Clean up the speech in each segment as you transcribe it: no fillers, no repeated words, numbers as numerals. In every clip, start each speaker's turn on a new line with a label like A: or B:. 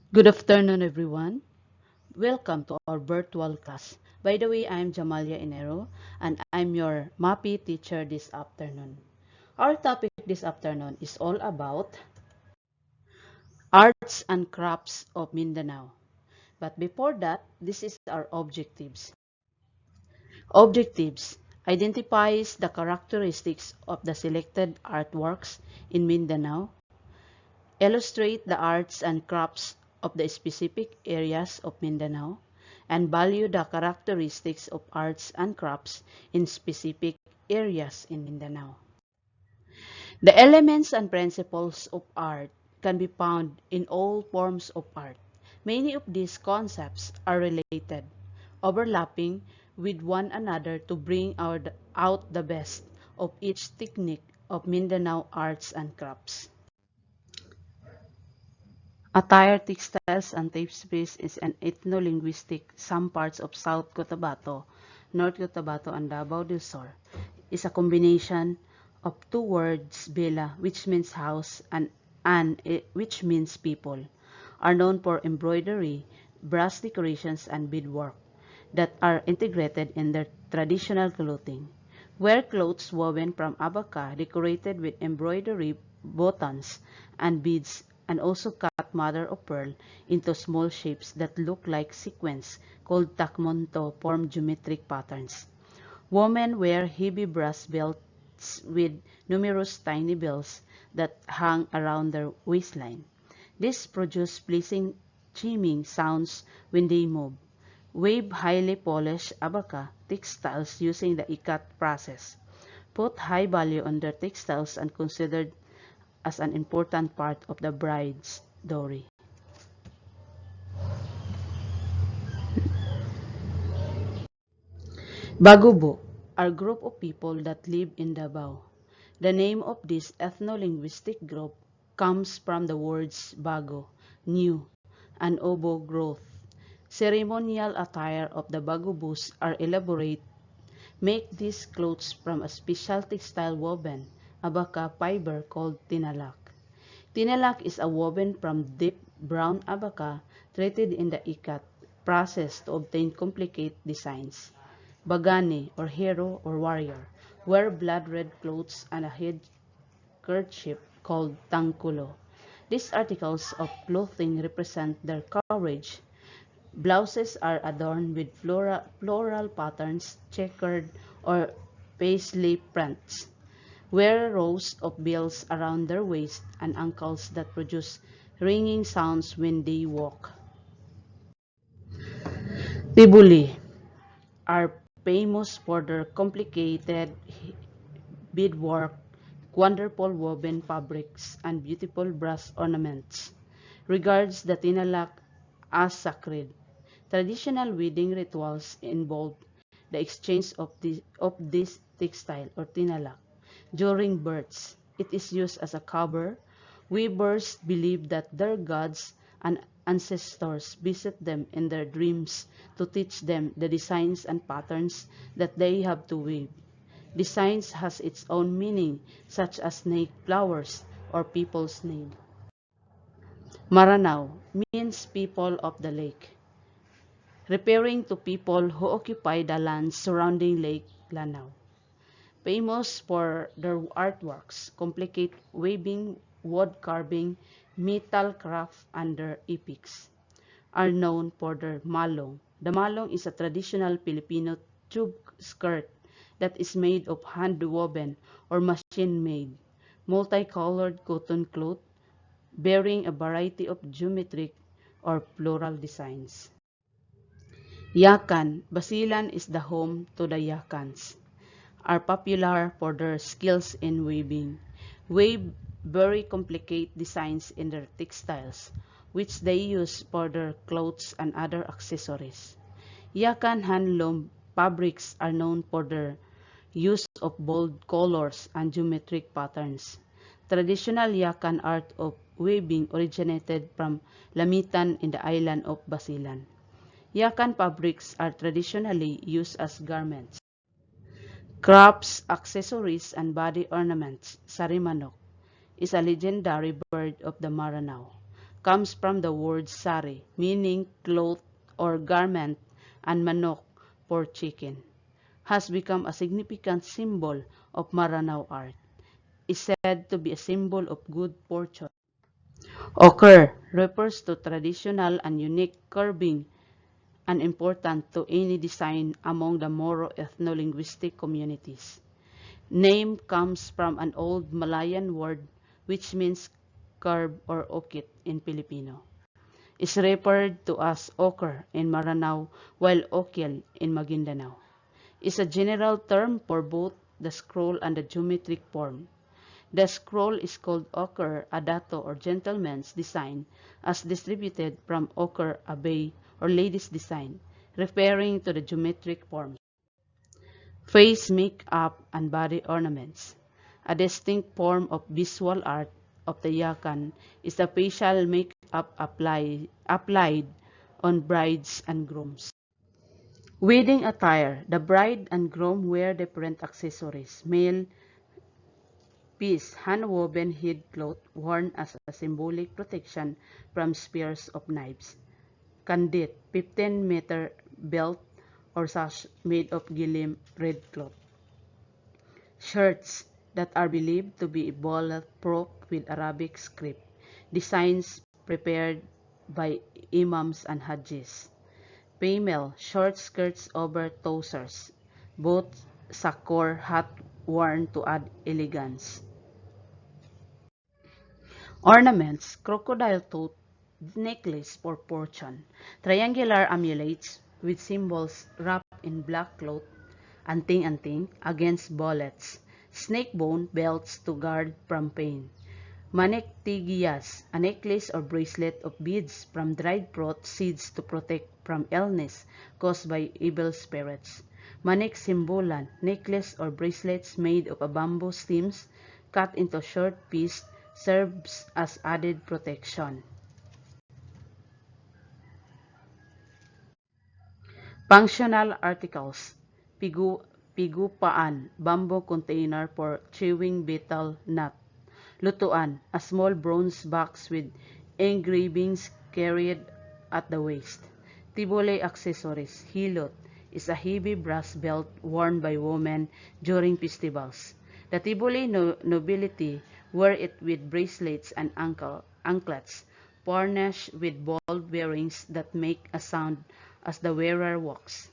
A: Good afternoon, everyone. Welcome to our virtual class. By the way, I'm Jamalia Inero, and I'm your MAPI teacher this afternoon. Our topic this afternoon is all about arts and crafts of Mindanao. But before that, this is our objectives. Objectives identifies the characteristics of the selected artworks in Mindanao, illustrate the arts and crafts of the specific areas of Mindanao, and value the characteristics of arts and crafts in specific areas in Mindanao. The elements and principles of art can be found in all forms of art. Many of these concepts are related, overlapping with one another to bring out the best of each technique of Mindanao arts and crafts. Attire, textiles, and tapestries is an ethno-linguistic. Some parts of South Cotabato, North Cotabato, and Davao del Sur is a combination of two words, Bela, which means house, and An, which means people, are known for embroidery, brass decorations, and beadwork that are integrated in their traditional clothing. Wear clothes woven from abaca decorated with embroidery, buttons, and beads, and also cut mother of pearl into small shapes that look like sequins called takmonto form geometric patterns. Women wear heavy brass belts with numerous tiny bells that hang around their waistline. These produce pleasing chiming sounds when they move. Wave highly polished abaca textiles using the ikat process. Put high value on their textiles and considered as an important part of the bride's dowry. Bagubo are group of people that live in Davao. The name of this ethno-linguistic group comes from the words bago, new, and obo, growth. Ceremonial attire of the Bagubos are elaborate. Make these clothes from a special textile woven, abaca fiber called tinalak. Tinalak is a woven from deep brown abaca treated in the ikat process to obtain complicated designs. Bagani, or hero or warrior, wear blood-red clothes and a head kerchief called tangkulo. These articles of clothing represent their courage. Blouses are adorned with floral patterns, checkered or paisley prints. Wear rows of bells around their waist and ankles that produce ringing sounds when they walk. Tivoli are famous for their complicated beadwork, wonderful woven fabrics, and beautiful brass ornaments. Regards the tinalak as sacred. Traditional wedding rituals involve the exchange of this textile or tinalak during births. It is used as a cover. Weavers believe that their gods and ancestors visit them in their dreams to teach them the designs and patterns that they have to weave. Designs has its own meaning, such as snake flowers or people's name. Maranao means people of the lake, referring to people who occupy the lands surrounding Lake Lanao. Famous for their artworks, complicate weaving, wood carving, metal craft, and their epics, are known for their malong. The malong is a traditional Filipino tube skirt that is made of hand-woven or machine-made, multicolored cotton cloth bearing a variety of geometric or floral designs. Yakan, Basilan is the home to the Yakans, are popular for their skills in weaving. Weave very complicated designs in their textiles, which they use for their clothes and other accessories. Yakan handloom fabrics are known for their use of bold colors and geometric patterns. Traditional Yakan art of weaving originated from Lamitan in the island of Basilan. Yakan fabrics are traditionally used as garments. Crops, accessories, and body ornaments. Sarimano is a legendary bird of the Maranao. comes from the word sari, meaning cloth or garment, and manok for chicken, has become a significant symbol of Maranao art. Is said to be a symbol of good fortune. Ochre refers to traditional and unique carving and important to any design among the Moro ethno-linguistic communities. Name comes from an old Malayan word which means carve or okit in Filipino. Is referred to as ochre in Maranao while okil in Maguindanao. Is a general term for both the scroll and the geometric form. The scroll is called ochre, a dato or gentleman's design, as distributed from ochre, a bay or lady's design, referring to the geometric forms. Face makeup and body ornaments. A distinct form of visual art of the Yakan is the facial makeup applied on brides and grooms. Wedding attire. The bride and groom wear different accessories. Male piece, hand-woven head cloth worn as a symbolic protection from spears of knives. Kandit, 15-meter belt or sash made of gilim red cloth. Shirts that are believed to be bulletproof with Arabic script. Designs prepared by imams and hajis. Female, short skirts over trousers. Both sakor hat worn to add elegance. Ornaments, crocodile tooth necklace for fortune, triangular amulets with symbols wrapped in black cloth, anting-anting against bullets, snake bone belts to guard from pain, manektigiyas, a necklace or bracelet of beads from dried fruit seeds to protect from illness caused by evil spirits, manik simbulan, necklace or bracelets made of a bamboo stems cut into short pieces serves as added protection. Functional articles. Pigupaan, bamboo container for chewing betel nut. Lutuan, a small bronze box with engravings carried at the waist. Tivoli accessories. Hilo is a heavy brass belt worn by women during festivals. The Tivoli nobility wear it with bracelets and anklets, furnished with ball bearings that make a sound as the wearer walks.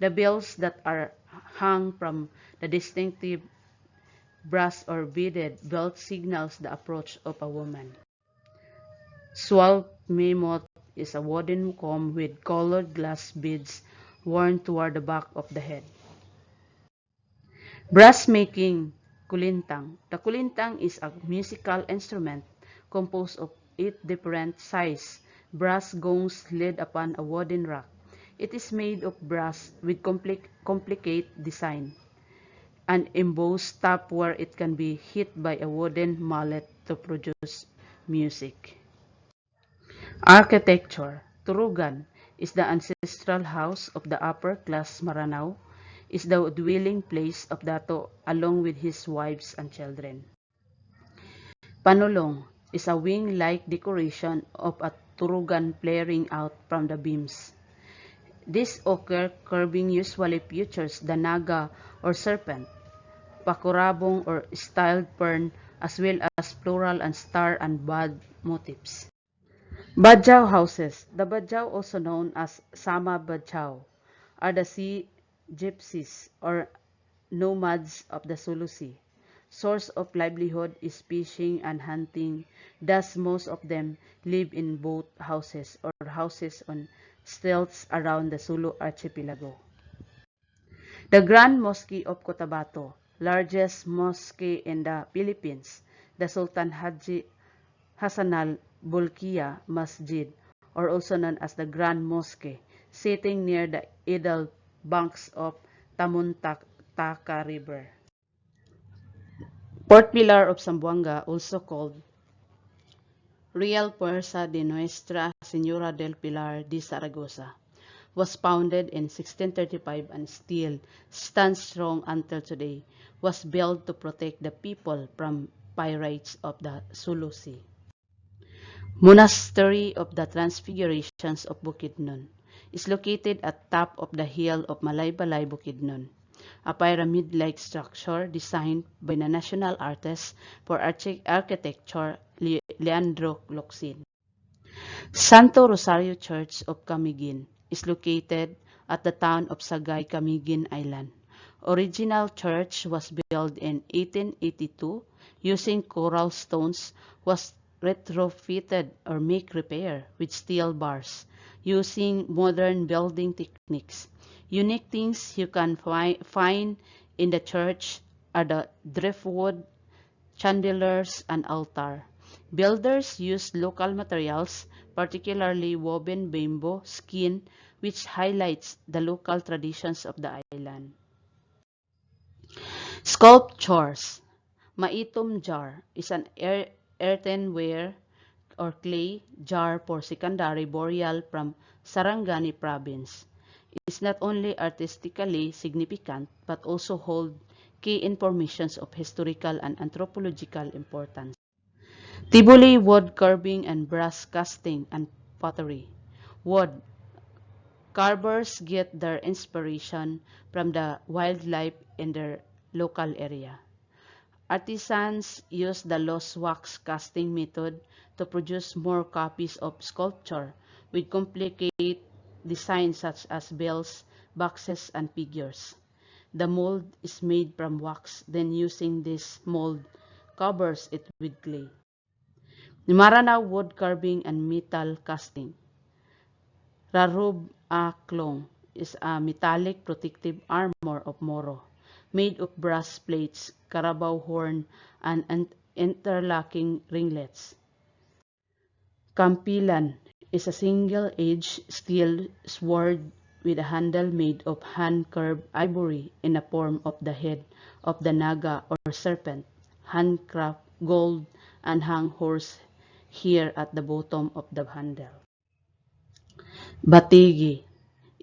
A: The bells that are hung from the distinctive brass or beaded belt signals the approach of a woman. Swalp Mimot is a wooden comb with colored glass beads worn toward the back of the head. Brass making kulintang. The kulintang is a musical instrument composed of 8 different size brass gongs laid upon a wooden rack. It is made of brass with complicated design. An embossed top where it can be hit by a wooden mallet to produce music. Architecture. Turugan is the ancestral house of the upper class Maranao, is the dwelling place of Dato along with his wives and children. Panulong is a wing-like decoration of a turugan flaring out from the beams. This ochre carving usually features the naga or serpent, pakurabong or styled fern, as well as floral and star and bud motifs. Bajau Houses. The Bajau, also known as Sama Bajau, are the sea gypsies or nomads of the Sulu Sea. Source of livelihood is fishing and hunting, thus most of them live in boat houses or houses on stilts around the Sulu archipelago. The Grand Mosque of Cotabato, largest mosque in the Philippines, the Sultan Haji Hassanal Bolkiah Masjid, or also known as the Grand Mosque, sitting near the idle banks of Tamuntaka River. Port Pilar of Zamboanga, also called Real Fuerza de Nuestra Señora del Pilar de Zaragoza, was founded in 1635 and still stands strong until today, was built to protect the people from pirates of the Sulu Sea. Monastery of the Transfigurations of Bukidnon is located at top of the hill of Malaybalay, Bukidnon, a pyramid-like structure designed by the national artist for architecture Leandro Locsin. Santo Rosario Church of Camiguin is located at the town of Sagay, Camiguin Island. Original church was built in 1882 using coral stones, was retrofitted or make repair with steel bars using modern building techniques. Unique things you can find in the church are the driftwood, chandeliers, and altar. Builders used local materials, particularly woven bamboo skin, which highlights the local traditions of the island. Sculptures. Maitom jar is an earthenware or clay jar for secondary burial from Sarangani province. It is not only artistically significant but also hold key information of historical and anthropological importance. Tivoli wood carving and brass casting and pottery. Wood carvers get their inspiration from the wildlife in their local area. Artisans use the lost wax casting method to produce more copies of sculpture with complicated designs such as bells, boxes, and figures. The mold is made from wax, then using this mold covers it with clay. Mindanao wood carving and metal casting. Rarub a klong is a metallic protective armor of Moro, made of brass plates, carabao horn, and interlocking ringlets. Kampilan is a single-edged steel sword with a handle made of hand-carved ivory in the form of the head of the naga or serpent, handcraft gold, and hang horse here at the bottom of the handle. Batigi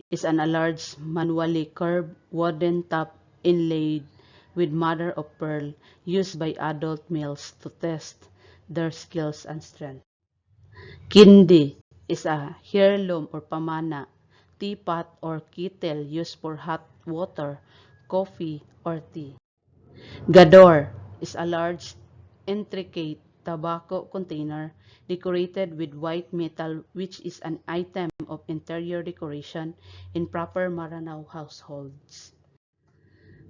A: is a large manually curved wooden top inlaid with mother of pearl used by adult males to test their skills and strength. Kindi is a heirloom or pamana, teapot or kettle used for hot water, coffee, or tea. Gador is a large, intricate tobacco container decorated with white metal which is an item of interior decoration in proper Maranao households.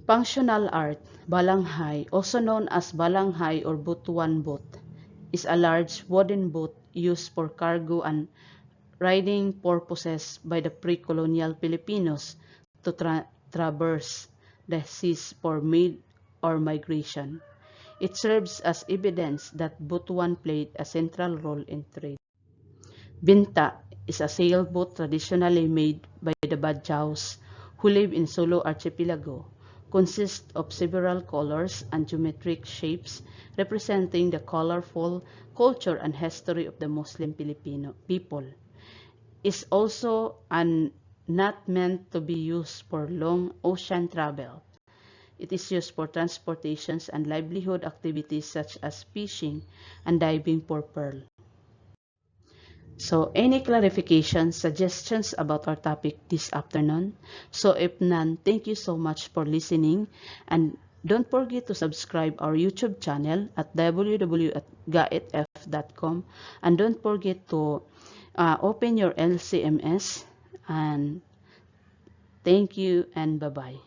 A: Functional art, balanghay, also known as balanghay or butuan boat, is a large wooden boat used for cargo and riding purposes by the pre-colonial Filipinos to traverse the seas for maid or migration. It serves as evidence that Butuan played a central role in trade. Binta is a sailboat traditionally made by the Bajaus who live in Sulu Archipelago. Consists of several colors and geometric shapes representing the colorful culture and history of the Muslim Filipino people. Is also not meant to be used for long ocean travel. It is used for transportations and livelihood activities such as fishing and diving for pearl. So, any clarifications, suggestions about our topic this afternoon? So, if none, thank you so much for listening. And don't forget to subscribe our YouTube channel at www.gaitf.com. And don't forget to open your LCMS. And thank you and bye-bye.